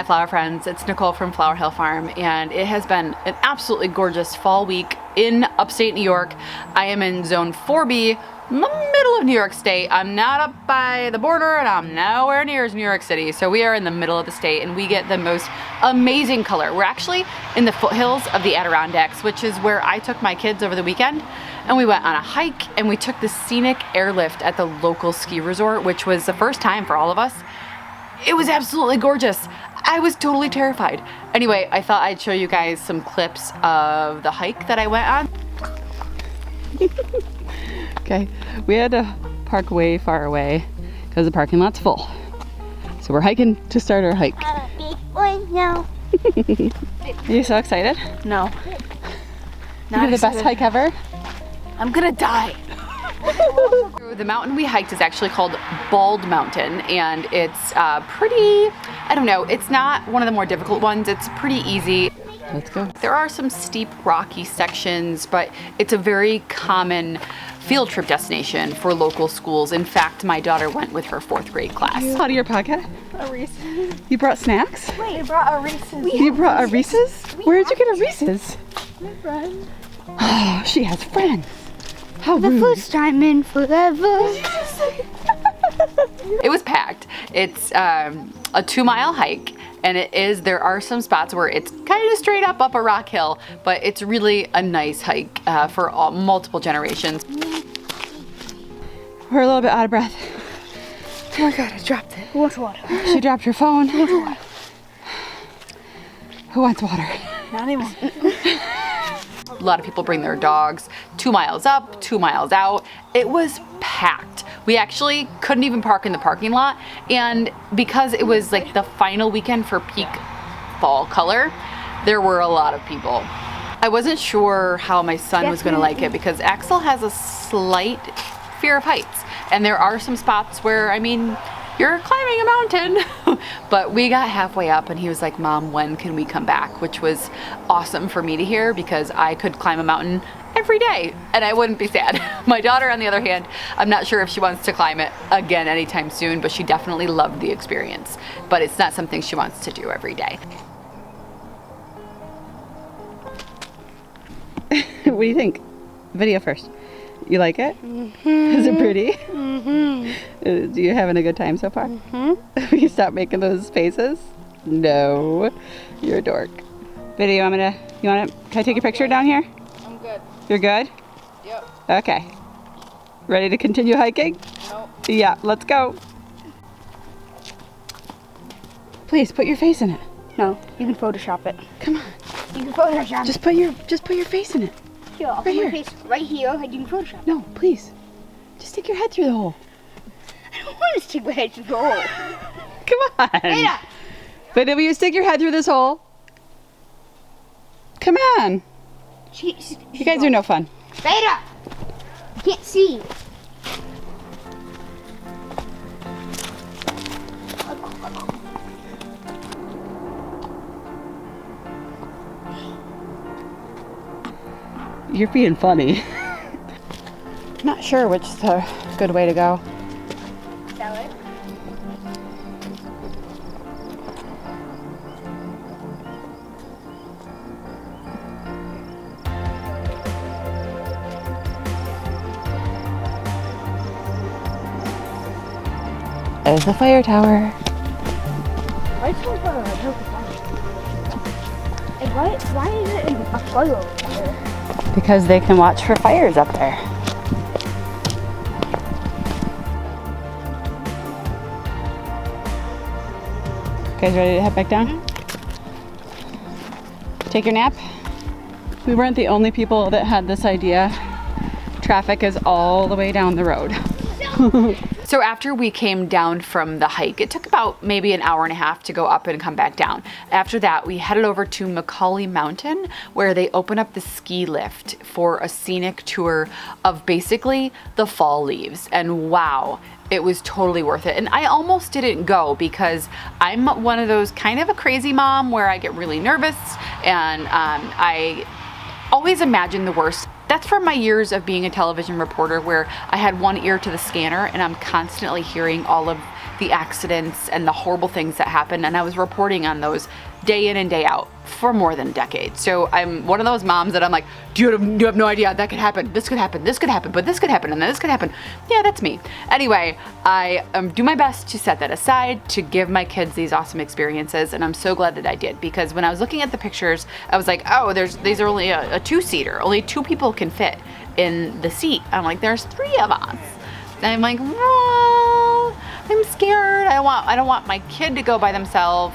Hi Flower Friends, it's Nicole from Flower Hill Farm, and it has been an absolutely gorgeous fall week in upstate New York. I am in zone 4B, in the middle of New York State. I'm not up by the border and I'm nowhere near New York City. So we are in the middle of the state and we get the most amazing color. We're actually in the foothills of the Adirondacks, which is where I took my kids over the weekend. And we went on a hike and we took the scenic airlift at the local ski resort, which was the first time for all of us. It was absolutely gorgeous. I was totally terrified. Anyway, I thought I'd show you guys some clips of the hike that I went on. Okay, we had to park way far away because the parking lot's full. So we're hiking to start our hike. Big boy now. Are you so excited? No. Not the best hike ever? I'm gonna die. The mountain we hiked is actually called Bald Mountain, and it's pretty, I don't know, it's not one of the more difficult ones. It's pretty easy. Let's go. There are some steep rocky sections, but it's a very common field trip destination for local schools. In fact, my daughter went with her 4th grade class. Out of your pocket? A Reese's. You brought snacks? Wait, I brought a Reese's. You brought a Reese's? Where did you get a Reese's? My friend. Oh, she has friends. How The rude. first time in forever. It was packed. It's a 2-mile hike, and there are some spots where it's kind of straight up a rock hill, but it's really a nice hike for multiple generations. We're a little bit out of breath. Oh my god, I dropped it. Who wants water? She dropped her phone. Who wants water? Not anymore. A lot of people bring their dogs. 2 miles up, 2 miles out. It was packed. We actually couldn't even park in the parking lot, and because it was like the final weekend for peak fall color, there were a lot of people. I wasn't sure how my son was going to like it because Axel has a slight fear of heights, and there are some spots where, I mean, you're climbing a mountain. But we got halfway up and he was like, Mom, when can we come back? Which was awesome for me to hear because I could climb a mountain every day and I wouldn't be sad. My daughter, on the other hand, I'm not sure if she wants to climb it again anytime soon, but she definitely loved the experience. But it's not something she wants to do every day. What do you think? Video first. You like it? Mm-hmm. Is it pretty? Mm-hmm. You having a good time so far? Mm-hmm. You stop making those faces? No. You're a dork. Video, can I take a picture down here? I'm good. You're good? Yep. Okay. Ready to continue hiking? Nope. Yeah, let's go. Please, put your face in it. No, you can Photoshop it. Come on. You can Photoshop Just put your face in it. Here, I'll put my face right here and you can Photoshop. No, please. Just stick your head through the hole. I don't want to stick my head through the hole. Come on. Beta. But if you stick your head through this hole, come on. You guys are no fun. Beta. I can't see. You're being funny. Not sure which is the good way to go. That way? There's the fire tower. Why is it in a fire tower? Because they can watch for fires up there. Guys ready to head back down? Take your nap? We weren't the only people that had this idea. Traffic is all the way down the road. So after we came down from the hike, it took about maybe an hour and a half to go up and come back down. After that, we headed over to Macaulay Mountain, where they open up the ski lift for a scenic tour of basically the fall leaves. And wow, it was totally worth it. And I almost didn't go because I'm one of those kind of a crazy mom where I get really nervous and I always imagine the worst that's from my years of being a television reporter where I had one ear to the scanner and I'm constantly hearing all of the accidents and the horrible things that happen, and I was reporting on those day in and day out for more than a decade. So I'm one of those moms that I'm like, you have no idea, that could happen, this could happen, this could happen, but this could happen, and then this could happen. Yeah, that's me. Anyway, I do my best to set that aside, to give my kids these awesome experiences, and I'm so glad that I did, because when I was looking at the pictures, I was like, oh, these are only a two-seater. Only 2 people can fit in the seat. I'm like, there's 3 of us. And I'm like, well, I'm scared. I don't want my kid to go by themselves.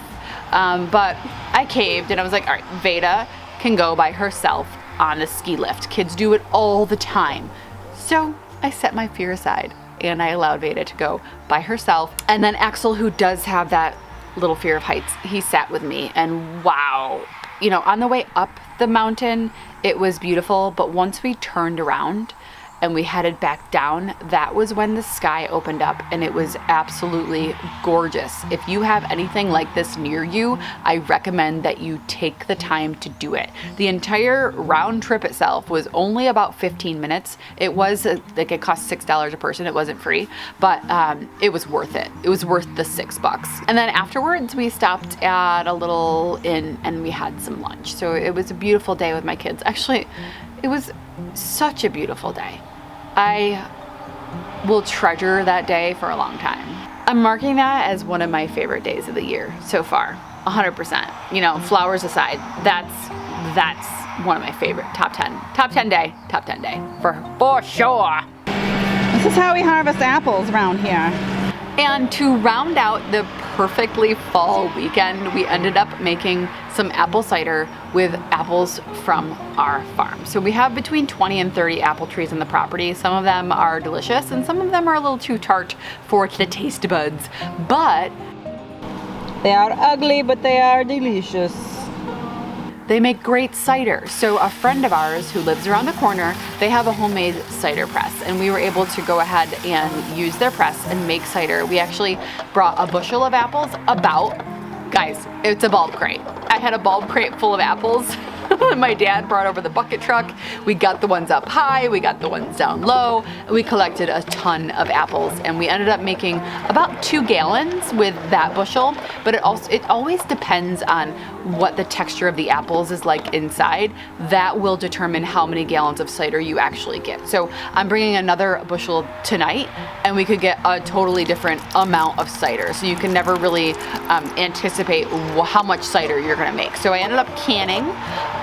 But I caved and I was like, all right, Veda can go by herself on the ski lift. Kids do it all the time. So I set my fear aside and I allowed Veda to go by herself. And then Axel, who does have that little fear of heights, he sat with me, and wow, you know, on the way up the mountain, it was beautiful. But once we turned around and we headed back down, that was when the sky opened up and it was absolutely gorgeous. If you have anything like this near you, I recommend that you take the time to do it. The entire round trip itself was only about 15 minutes. It was like, it cost $6 a person. It wasn't free, but it was worth it. It was worth the $6. And then afterwards we stopped at a little inn and we had some lunch. So it was a beautiful day with my kids. Actually, it was such a beautiful day. I will treasure that day for a long time. I'm marking that as one of my favorite days of the year so far, 100%. You know, flowers aside, that's one of my favorite top 10 day for sure. This is how we harvest apples around here. And to round out the perfectly fall weekend, we ended up making some apple cider with apples from our farm. So we have between 20 and 30 apple trees on the property. Some of them are delicious and some of them are a little too tart for the taste buds, but they are ugly, but they are delicious. they make great cider. So a friend of ours who lives around the corner, they have a homemade cider press, and we were able to go ahead and use their press and make cider. We actually brought a bushel of apples, guys, it's a bulb crate. I had a bulb crate full of apples. My dad brought over the bucket truck. We got the ones up high, we got the ones down low. We collected a ton of apples and we ended up making about 2 gallons with that bushel, but it always depends on what the texture of the apples is like inside. That will determine how many gallons of cider you actually get. So I'm bringing another bushel tonight and we could get a totally different amount of cider. So you can never really anticipate how much cider you're gonna make. So I ended up canning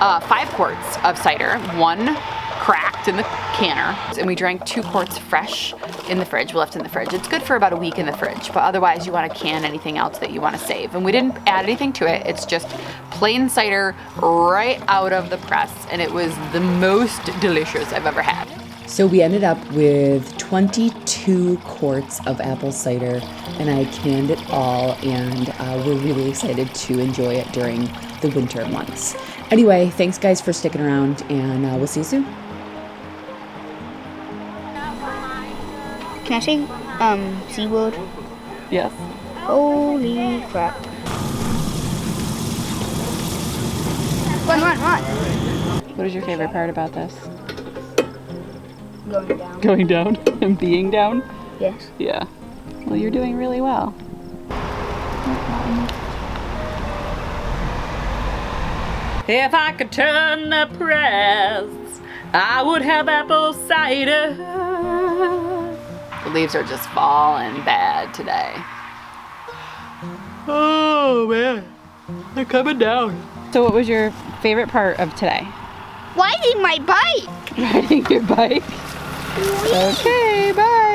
5 quarts of cider, 1 cracked in the canner, and we drank 2 quarts fresh in the fridge. We left in the fridge. It's good for about a week in the fridge, but otherwise you want to can anything else that you want to save. And we didn't add anything to it. It's just plain cider right out of the press, and it was the most delicious I've ever had. So we ended up with 22 quarts of apple cider, and I canned it all, and we're really excited to enjoy it during the winter months. Anyway, thanks guys for sticking around, and we'll see you soon. Can I say C-word? Yes. Holy crap. Run. What is your favorite part about this? Going down. Going down and being down? Yes. Yeah. Well, you're doing really well. If I could turn the press, I would have apple cider. The leaves are just falling bad today. Oh man, they're coming down. So what was your favorite part of today? Riding my bike. Riding your bike? Okay, bye.